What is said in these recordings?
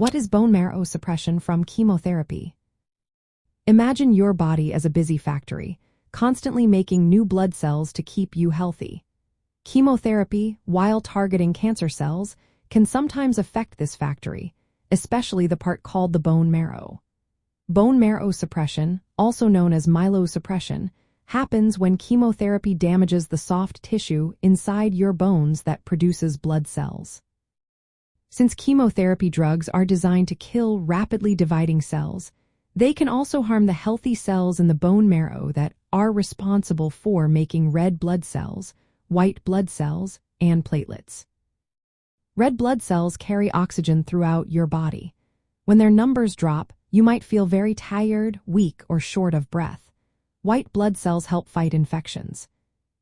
What is bone marrow suppression from chemotherapy? Imagine your body as a busy factory, constantly making new blood cells to keep you healthy. Chemotherapy, while targeting cancer cells, can sometimes affect this factory, especially the part called the bone marrow. Bone marrow suppression, also known as myelosuppression, happens when chemotherapy damages the soft tissue inside your bones that produces blood cells. Since chemotherapy drugs are designed to kill rapidly dividing cells, they can also harm the healthy cells in the bone marrow that are responsible for making red blood cells, white blood cells, and platelets. Red blood cells carry oxygen throughout your body. When their numbers drop, you might feel very tired, weak, or short of breath. White blood cells help fight infections.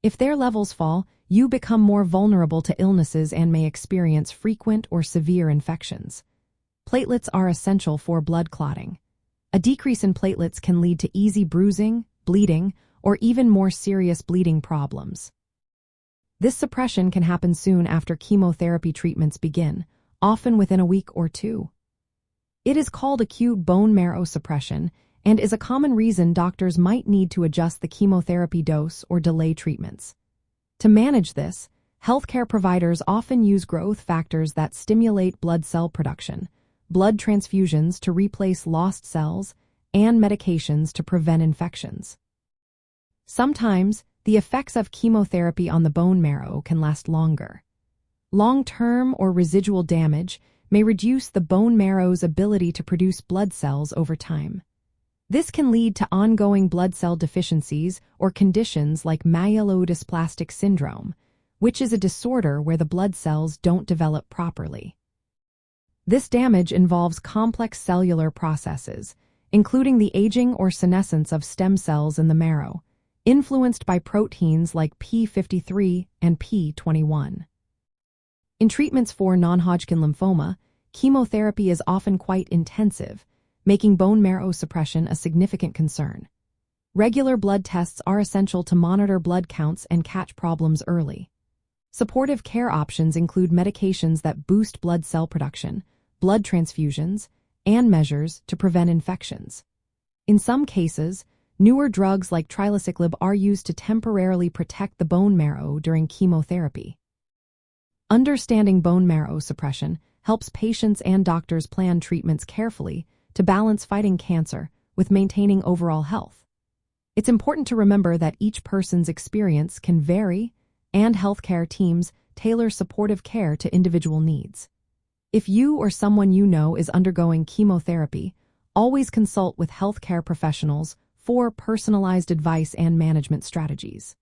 If their levels fall, you become more vulnerable to illnesses and may experience frequent or severe infections. Platelets are essential for blood clotting. A decrease in platelets can lead to easy bruising, bleeding, or even more serious bleeding problems. This suppression can happen soon after chemotherapy treatments begin, often within a week or two. It is called acute bone marrow suppression and is a common reason doctors might need to adjust the chemotherapy dose or delay treatments. To manage this, healthcare providers often use growth factors that stimulate blood cell production, blood transfusions to replace lost cells, and medications to prevent infections. Sometimes, the effects of chemotherapy on the bone marrow can last longer. Long-term or residual damage may reduce the bone marrow's ability to produce blood cells over time. This can lead to ongoing blood cell deficiencies or conditions like myelodysplastic syndrome, which is a disorder where the blood cells don't develop properly. This damage involves complex cellular processes, including the aging or senescence of stem cells in the marrow, influenced by proteins like p53 and p21. In treatments for non-Hodgkin lymphoma, chemotherapy is often quite intensive, making bone marrow suppression a significant concern. Regular blood tests are essential to monitor blood counts and catch problems early. Supportive care options include medications that boost blood cell production, blood transfusions, and measures to prevent infections. In some cases, newer drugs like Trilaciclib are used to temporarily protect the bone marrow during chemotherapy. Understanding bone marrow suppression helps patients and doctors plan treatments carefully to balance fighting cancer with maintaining overall health. It's important to remember that each person's experience can vary, and healthcare teams tailor supportive care to individual needs. If you or someone you know is undergoing chemotherapy, always consult with healthcare professionals for personalized advice and management strategies.